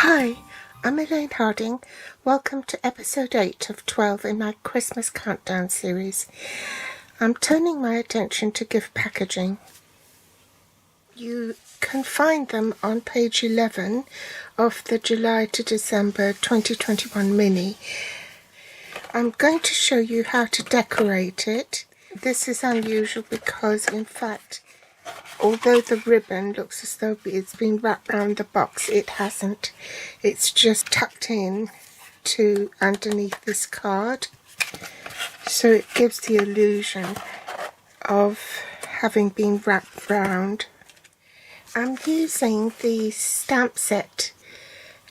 Hi, I'm Elaine Harding. Welcome to episode 8 of 12 in my Christmas countdown series. I'm turning my attention to gift packaging. You can find them on page 11 of the July to December 2021 mini. I'm going to show you how to decorate it. This is unusual because, in fact, although the ribbon looks as though it's been wrapped around the box, it hasn't. It's just tucked in to underneath this card, so it gives the illusion of having been wrapped round. I'm using the stamp set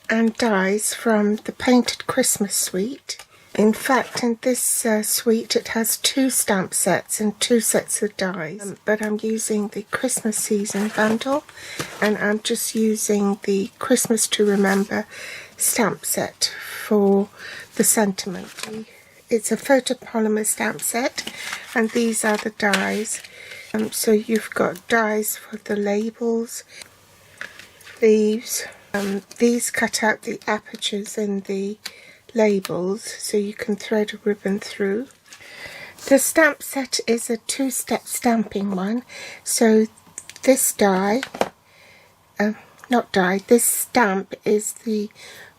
and dies from the Painted Christmas suite. In fact, in this suite it has 2 stamp sets and 2 sets of dies, but I'm using the Christmas season bundle, and I'm just using the Christmas to Remember stamp set for the sentiment. It's a photopolymer stamp set, and these are the dies. So you've got dies for the labels, leaves. These cut out the apertures in the labels so you can thread a ribbon through. The stamp set is a 2-step stamping one, so this this stamp is the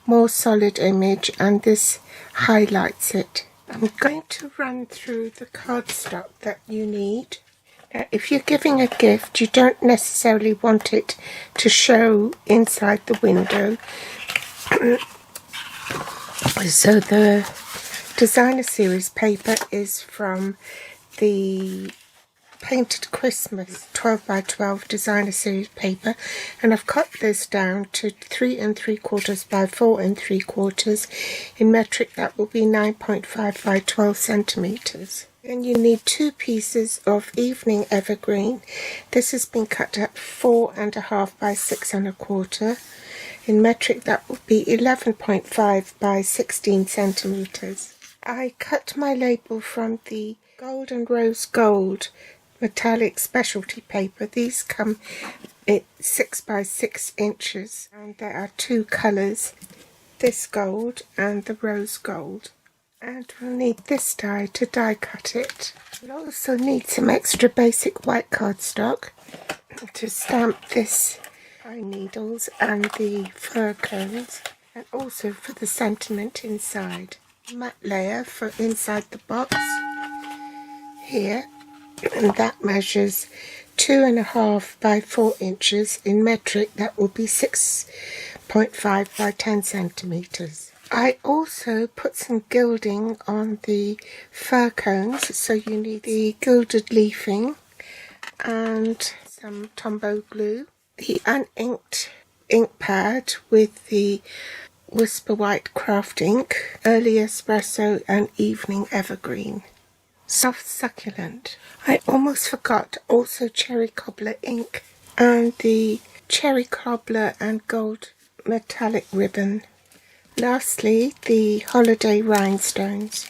more solid image, and this highlights it. I'm going to run through the cardstock that you need. Now, if you're giving a gift, you don't necessarily want it to show inside the window. So the designer series paper is from the Painted Christmas 12 by 12 designer series paper, and I've cut this down to 3 3/4 by 4 3/4. In metric that will be 9.5 by 12 centimeters. And you need 2 pieces of evening evergreen. This has been cut up 4.5 by 6 1/4. In metric that will be 11.5 by 16 centimeters. I cut my label from the Gold and Rose Gold metallic specialty paper. These come at 6 by 6 inches, and there are 2 colours, this gold and the rose gold. And we'll need this die to die cut it. We'll also need some extra basic white cardstock to stamp this pine needles and the fir cones, and also for the sentiment inside. Matte layer for inside the box here, and that measures 2.5 by 4 inches. In metric that will be 6.5 by 10 centimeters. I also put some gilding on the fir cones, so you need the gilded leafing and some Tombow glue, the uninked ink pad with the Whisper White Kraft ink, Early Espresso and Evening Evergreen. Soft Succulent. I almost forgot, also Cherry Cobbler ink and the Cherry Cobbler and Gold metallic ribbon. Lastly, the holiday rhinestones.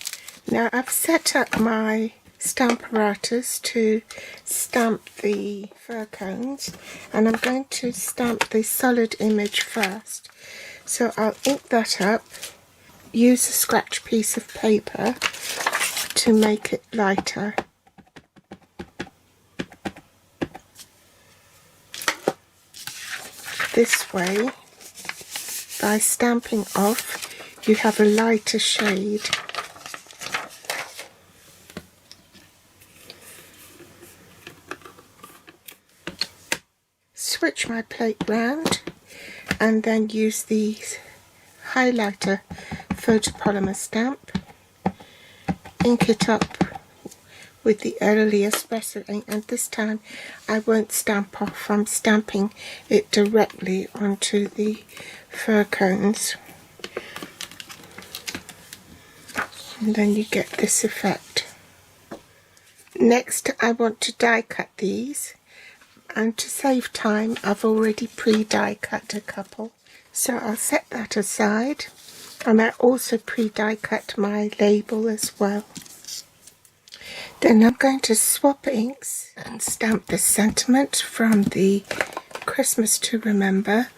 Now I've set up my stamp apparatus to stamp the fir cones, and I'm going to stamp the solid image first. So I'll ink that up, use a scratch piece of paper to make it lighter. This way, by stamping off, you have a lighter shade. Switch my plate round and then use the highlighter photopolymer stamp. Ink it up with the Early Espresso ink, and this time I won't stamp off, I'm stamping it directly onto the fir cones, and then you get this effect. Next I want to die cut these, and to save time I've already pre-die cut a couple, so I'll set that aside. And I also pre-die cut my label as well. Then I'm going to swap inks and stamp the sentiment from the Christmas to Remember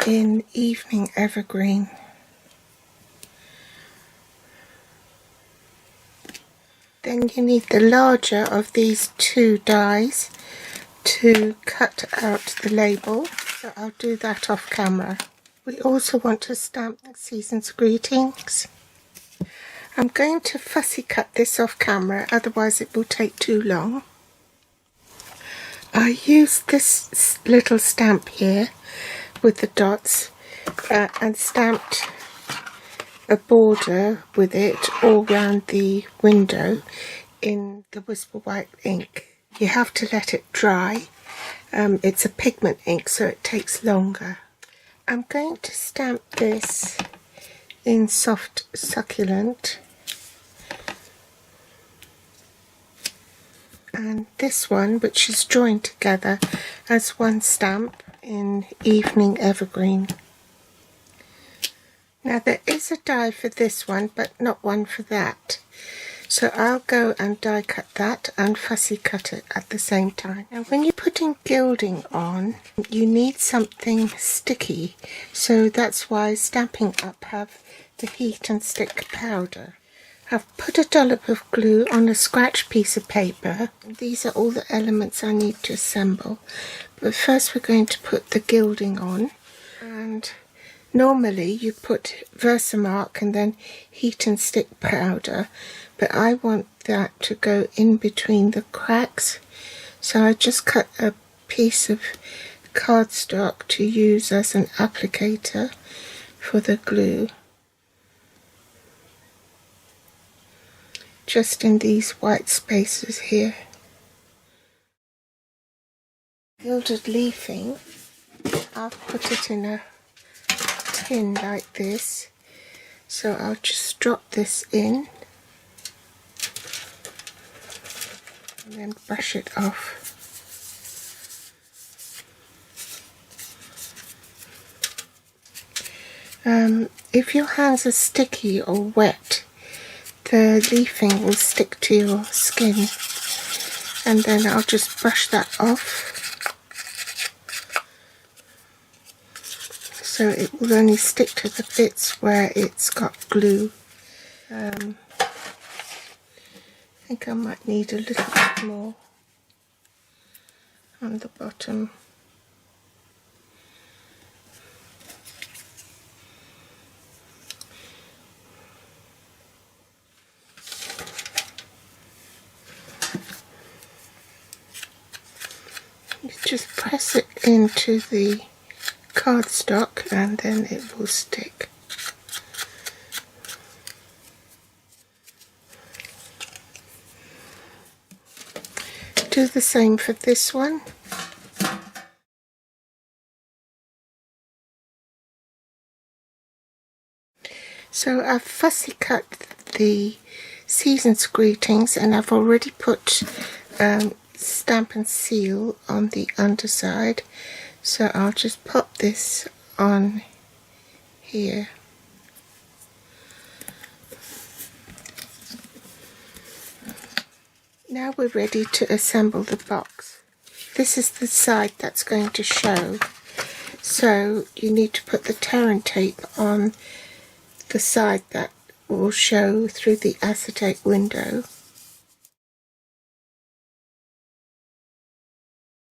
in Evening Evergreen. Then you need the larger of these two dies to cut out the label, so I'll do that off camera. We also want to stamp Season's Greetings. I'm going to fussy cut this off camera, otherwise it will take too long. I used this little stamp here with the dots and stamped a border with it all round the window in the Whisper White ink. You have to let it dry. It's a pigment ink, so it takes longer. I'm going to stamp this in Soft Succulent, and this one, which is joined together as one stamp, in Evening Evergreen. Now there is a die for this one, but not one for that, so I'll go and die cut that and fussy cut it at the same time. Now when you're putting gilding on, you need something sticky, so that's why Stampin' Up have the heat and stick powder. I've put a dollop of glue on a scratch piece of paper. These are all the elements I need to assemble, but first we're going to put the gilding on. And normally you put Versamark and then heat and stick powder, but I want that to go in between the cracks, so I just cut a piece of cardstock to use as an applicator for the glue, just in these white spaces here. Gilded leafing, I've put it in a tin like this, so I'll just drop this in and then brush it off. If your hands are sticky or wet, the leafing will stick to your skin, and then I'll just brush that off, so it will only stick to the bits where it's got glue. I think I might need a little bit more on the bottom. You just press it into the cardstock and then it will stick. Do the same for this one. So I've fussy cut the Season's Greetings, and I've already put stamp and seal on the underside, so I'll just pop this on here. Now we're ready to assemble the box. This is the side that's going to show, so you need to put the tear and tape on the side that will show through the acetate window.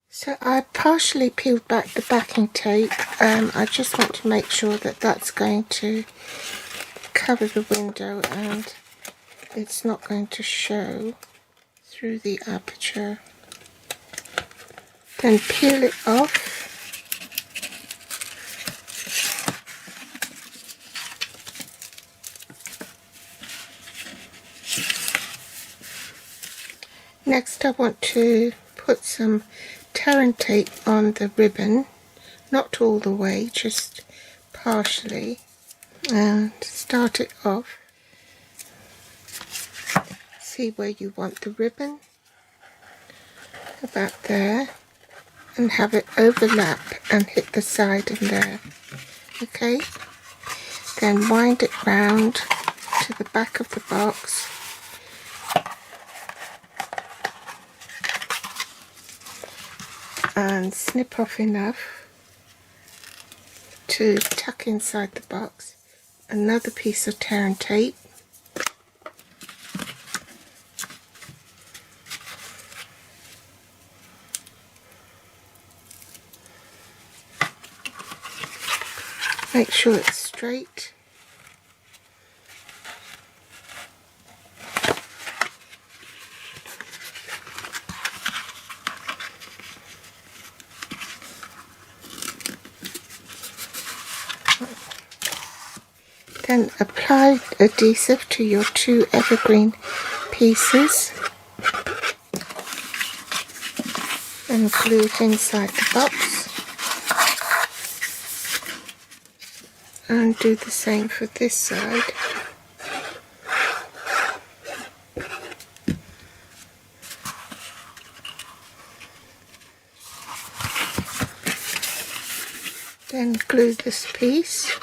So I partially peeled back the backing tape. I just want to make sure that that's going to cover the window and it's not going to show through the aperture. Then peel it off. Next I want to put some tear and tape on the ribbon, not all the way, just partially, and start it off. See where you want the ribbon, about there, and have it overlap and hit the side in there. Okay, then wind it round to the back of the box. And snip off enough to tuck inside the box another piece of tear and tape. Make sure it's straight. Then apply adhesive to your 2 evergreen pieces and glue it inside the box. And do the same for this side. Then glue this piece.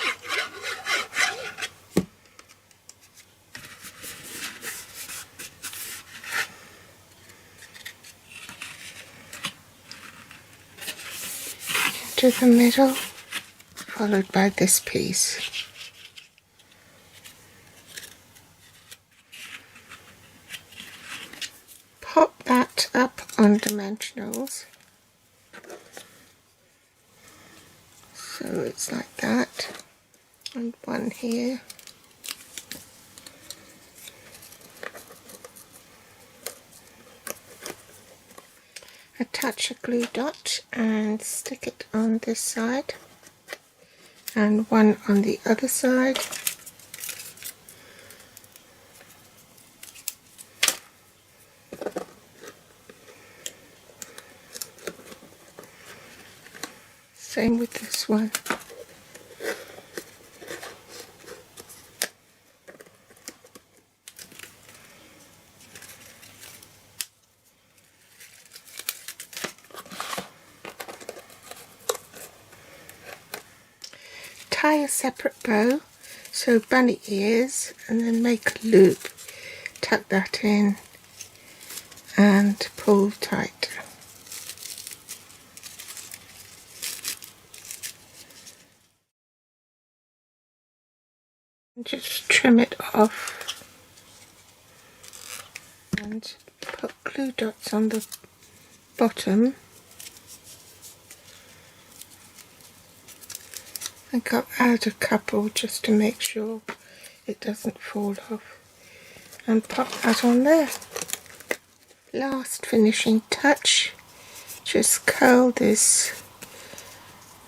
To the middle, followed by this piece. Pop that up on dimensionals, so it's like that, and one here. Attach a glue dot and stick it on this side and one on the other side. Same with this one. Tie a separate bow, so bunny ears, and then make a loop, tuck that in and pull tight. Just trim it off and put glue dots on the bottom. I got out a couple just to make sure it doesn't fall off, and pop that on there. Last finishing touch, just curl this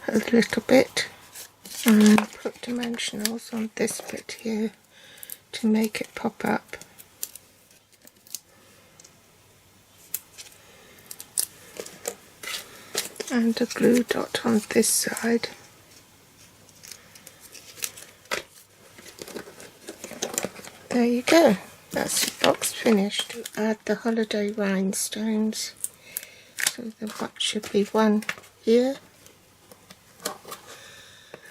a little bit and put dimensionals on this bit here to make it pop up. And a glue dot on this side. There you go, that's the box finished. Add the holiday rhinestones, so the box should be one here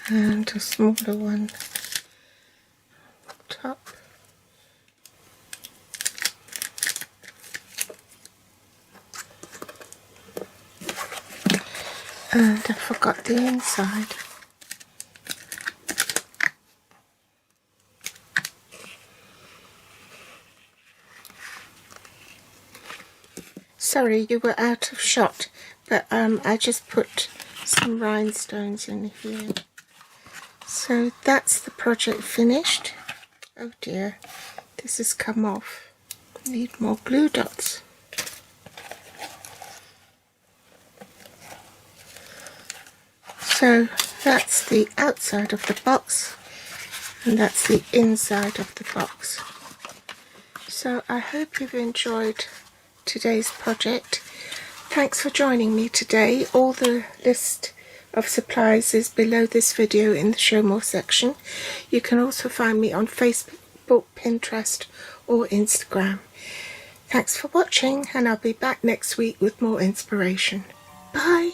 and a smaller one top. And I forgot the inside. Sorry, you were out of shot, but I just put some rhinestones in here. So that's the project finished. Oh dear, this has come off. Need more glue dots. So that's the outside of the box, and that's the inside of the box. So I hope you've enjoyed today's project. Thanks for joining me today. All the list of supplies is below this video in the show more section. You can also find me on Facebook, Pinterest or Instagram. Thanks for watching, and I'll be back next week with more inspiration. Bye!